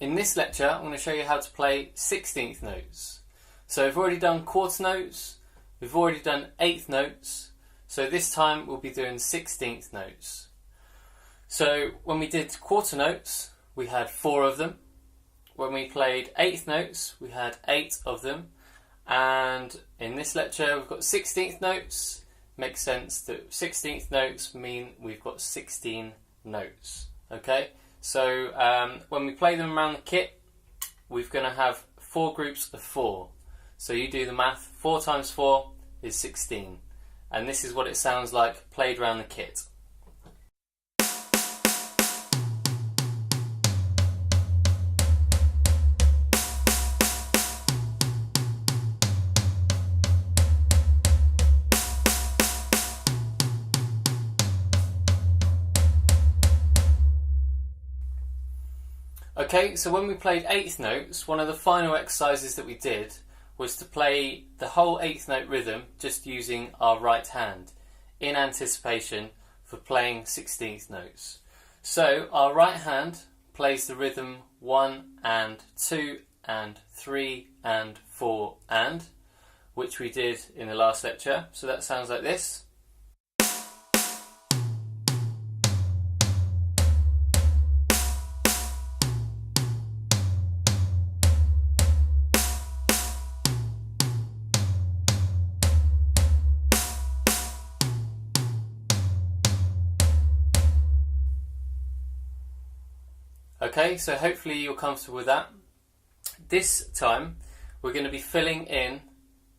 In this lecture I'm going to show you how to play 16th notes. So we've already done quarter notes, we've already done eighth notes, so this time we'll be doing 16th notes. So when we did quarter notes we had 4 of them, when we played eighth notes we had 8 of them, and in this lecture we've got 16th notes. Makes sense that 16th notes mean we've got 16 notes. Okay, so when we play them around the kit, we're going to have 4 groups of 4. So you do the math, 4 times 4 is 16. And this is what it sounds like played around the kit. Okay, so when we played eighth notes, one of the final exercises that we did was to play the whole eighth note rhythm just using our right hand in anticipation for playing 16th notes. So our right hand plays the rhythm 1 and 2 and 3 and 4 and, which we did in the last lecture. So that sounds like this. Okay, so hopefully you're comfortable with that. This time we're going to be filling in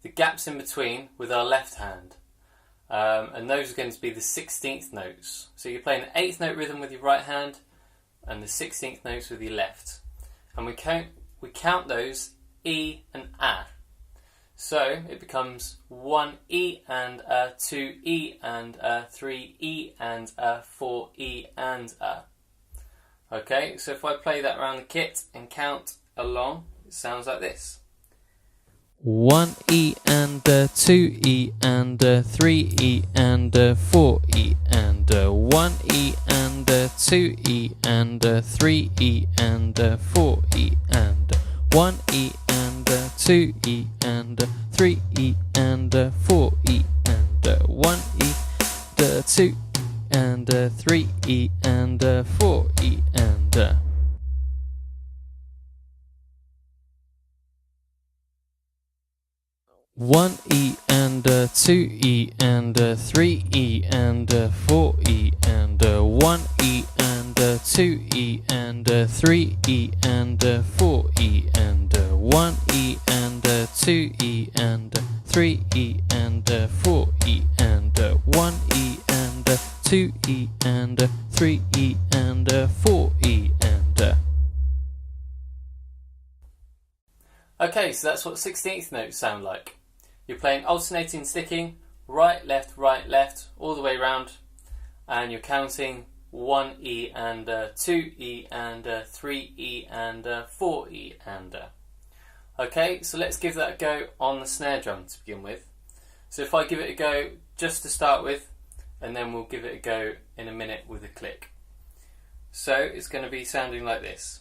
the gaps in between with our left hand, and those are going to be the 16th notes. So you're playing the 8th note rhythm with your right hand and the 16th notes with your left, and we count those E and A. So it becomes 1 E and A, 2 E and A, 3 E and A, 4 E and A. Okay, so if I play that around the kit and count along, it sounds like this. 1 E and 2 E and 3 E and 4 E and 1 E and 2 E and 3 E and 4 E and 1 E and 2 E and 3 E and 4 E and 1 E and 2 and 3 E and 4 E and 1 E and 2 E and 3 E and 4 E and 1 E and 2 E and 3 E and 4 E and 1 E and 2 E and 3 E and 4 E and 1 E and 2 E and 3 E and 4 E and Okay, so that's what 16th notes sound like. You're playing alternating sticking, right, left, all the way around, and you're counting 1 E and 2 E and 3 E and 4 E and. Okay, so let's give that a go on the snare drum to begin with. So if I give it a go just to start with, and then we'll give it a go in a minute with a click. So it's going to be sounding like this.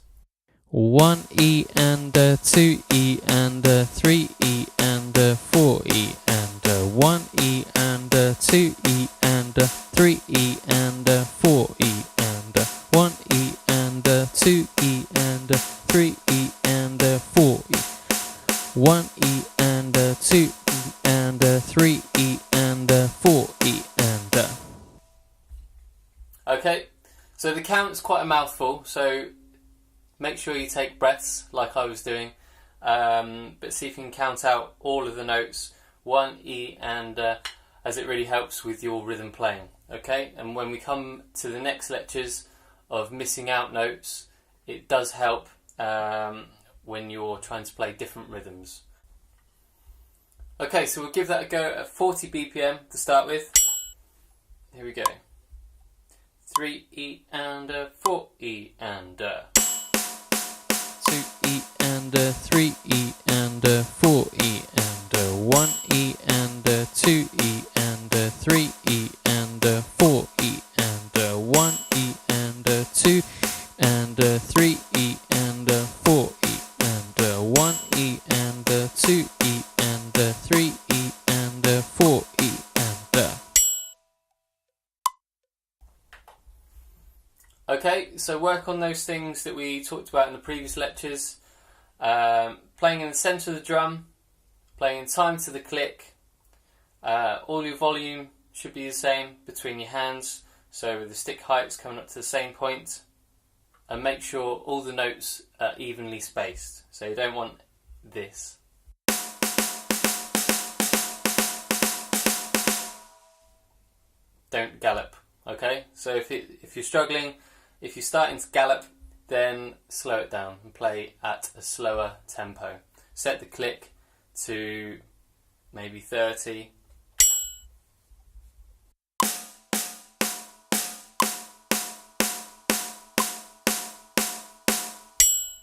1 E and 2 E and 3 E and 4 E and 1 E and 2 E and 3 E and 4 E and 1 E and 2 E and 3 E and 4 E 1 E and 2 E and 3 E and 4 E and Okay, so the count's quite a mouthful, so make sure you take breaths like I was doing, but see if you can count out all of the notes, 1 E and as it really helps with your rhythm playing. Okay, and when we come to the next lectures of missing out notes, it does help when you're trying to play different rhythms. Okay, so we'll give that a go at 40 BPM to start with. Here we go. 3 E and 4 E and 2 E and 3 E and 4 E and 1 E and 2 E and 3 E and 4 E and 1 E and 2 and 3 E and Okay, so work on those things that we talked about in the previous lectures. Playing in the centre of the drum, playing in time to the click. All your volume should be the same between your hands, so with the stick heights coming up to the same point. And make sure all the notes are evenly spaced, so you don't want this. Don't gallop, okay? So if you're struggling, if you're starting to gallop, then slow it down and play at a slower tempo. Set the click to maybe 30.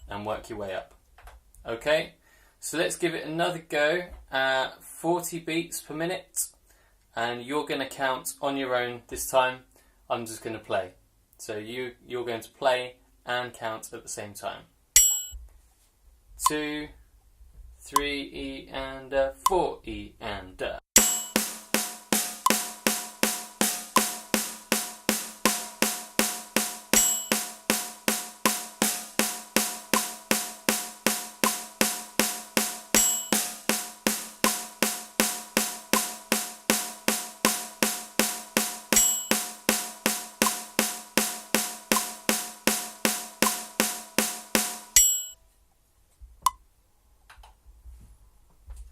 And work your way up. Okay, so let's give it another go at 40 beats per minute, and you're going to count on your own this time. I'm just going to play. So you're going to play and count at the same time. 2, 3 E and 4 E and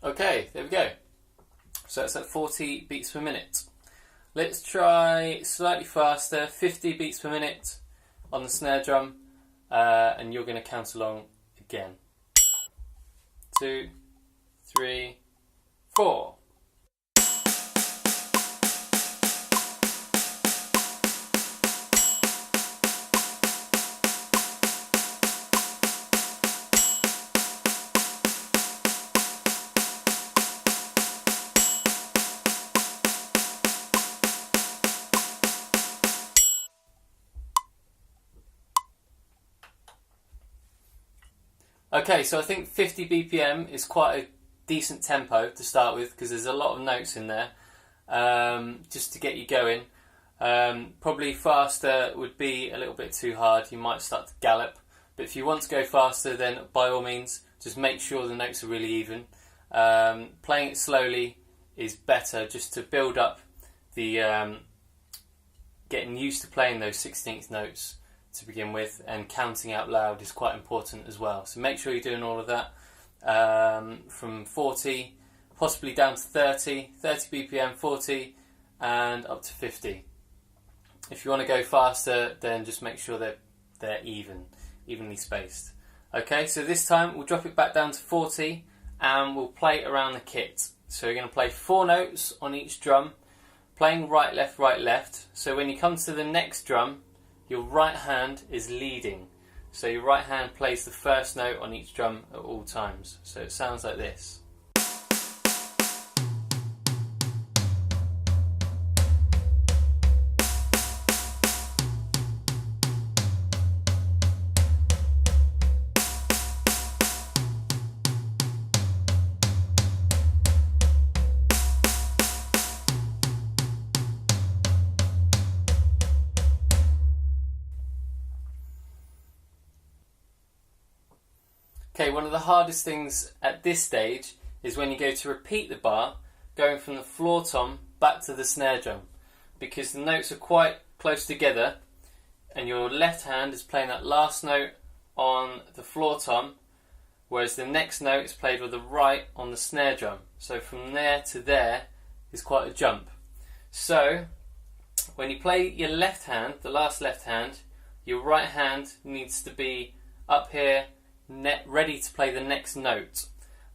Okay, there we go. So that's at 40 beats per minute. Let's try slightly faster, 50 beats per minute on the snare drum, and you're going to count along again. 2, 3, 4. Okay, so I think 50 BPM is quite a decent tempo to start with because there's a lot of notes in there, just to get you going. Probably faster would be a little bit too hard. You might start to gallop, but if you want to go faster, then by all means, just make sure the notes are really even. Playing it slowly is better just to build up the getting used to playing those 16th notes to begin with, and counting out loud is quite important as well. So make sure you're doing all of that from 40, possibly down to 30 BPM, 40, and up to 50. If you want to go faster, then just make sure they're evenly spaced. Okay, so this time we'll drop it back down to 40 and we'll play around the kit. So we're going to play 4 notes on each drum, playing right, left. So when you come to the next drum, your right hand is leading. So your right hand plays the first note on each drum at all times. So it sounds like this. Okay, one of the hardest things at this stage is when you go to repeat the bar, going from the floor tom back to the snare drum, because the notes are quite close together and your left hand is playing that last note on the floor tom, whereas the next note is played with the right on the snare drum. So from there to there is quite a jump. So when you play your left hand, the last left hand, your right hand needs to be up here, ready to play the next note,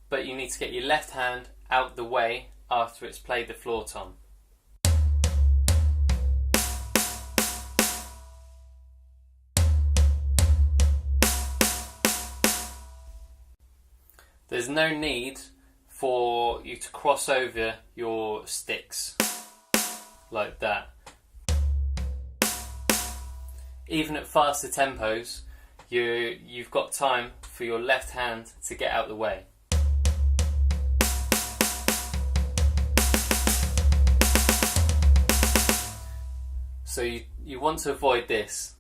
but you need to get your left hand out the way after it's played the floor tom. There's no need for you to cross over your sticks like that. Even at faster tempos, you've got time for your left hand to get out the way. So you want to avoid this.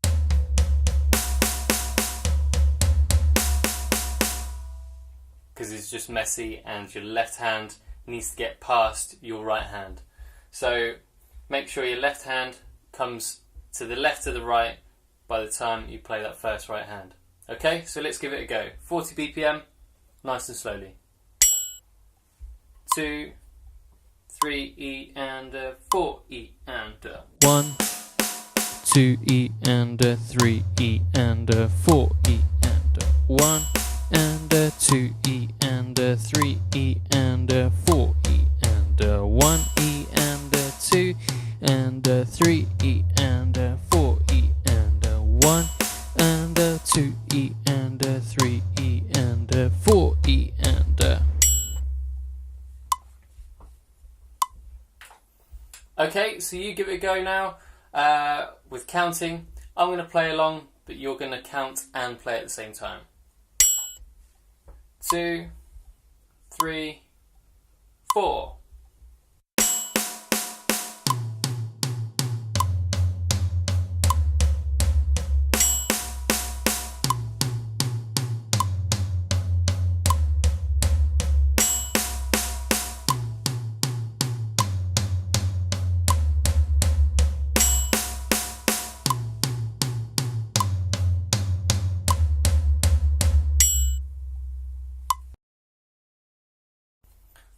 because it's just messy and your left hand needs to get past your right hand. So make sure your left hand comes to the left of the right by the time you play that first right hand. Okay, so let's give it a go. 40 BPM, nice and slowly. 2, 3 E and 4 E and 1, 2 E and 3 E and 4 E and 1 and 2 E and 3 E and 4 E and 1 E and 2 and 3 E and 4 E and 1 and 2 E and 3 E and 4 E and Okay, so you give it a go now with counting. I'm going to play along, but you're going to count and play at the same time. 2, 3, 4.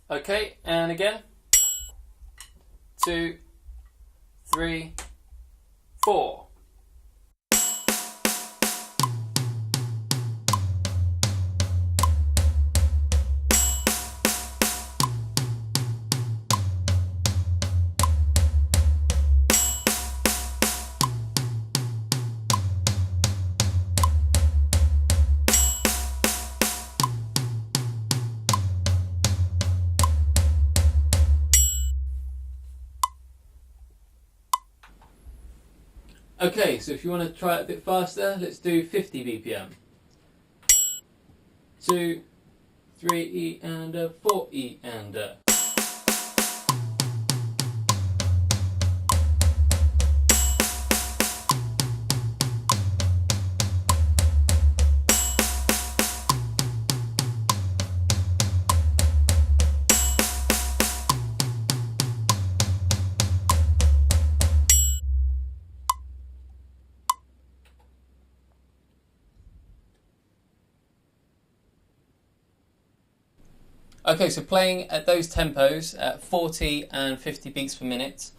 Okay, and again. 2, 3, 4. Okay, so if you want to try it a bit faster, let's do 50 BPM. 2, 3 E and 4 E and Okay, so playing at those tempos at 40 and 50 beats per minute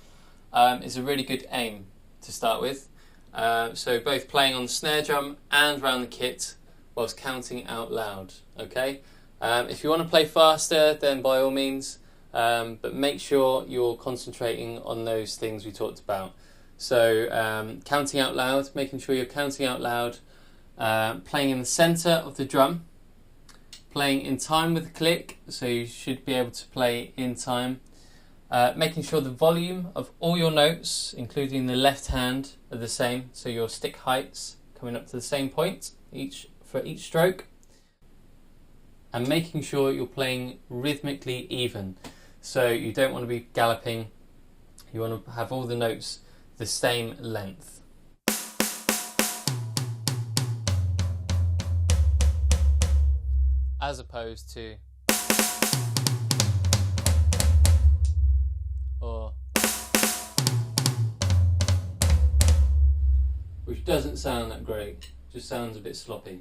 is a really good aim to start with. So both playing on the snare drum and around the kit whilst counting out loud. Okay, if you want to play faster, then by all means, but make sure you're concentrating on those things we talked about. So counting out loud, making sure you're counting out loud, playing in the centre of the drum. Playing in time with the click, so you should be able to play in time. Making sure the volume of all your notes, including the left hand, are the same, so your stick heights coming up to the same point for each stroke. And making sure you're playing rhythmically even, so you don't want to be galloping, you want to have all the notes the same length. As opposed to or, which doesn't sound that great, just sounds a bit sloppy.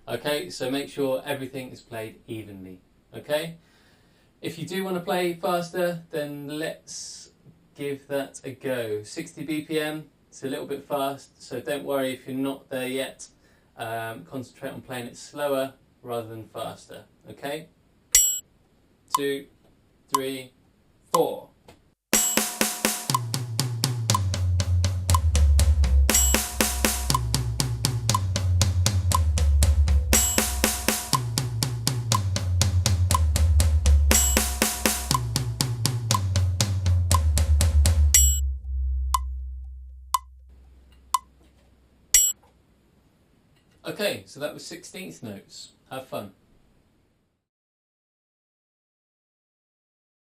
Okay, so make sure everything is played evenly. Okay, if you do want to play faster, then let's give that a go. 60 BPM, it's a little bit fast, so don't worry if you're not there yet. Concentrate on playing it slower rather than faster. Okay? 2, 3, 4. Okay, so that was 16th Notes. Have fun.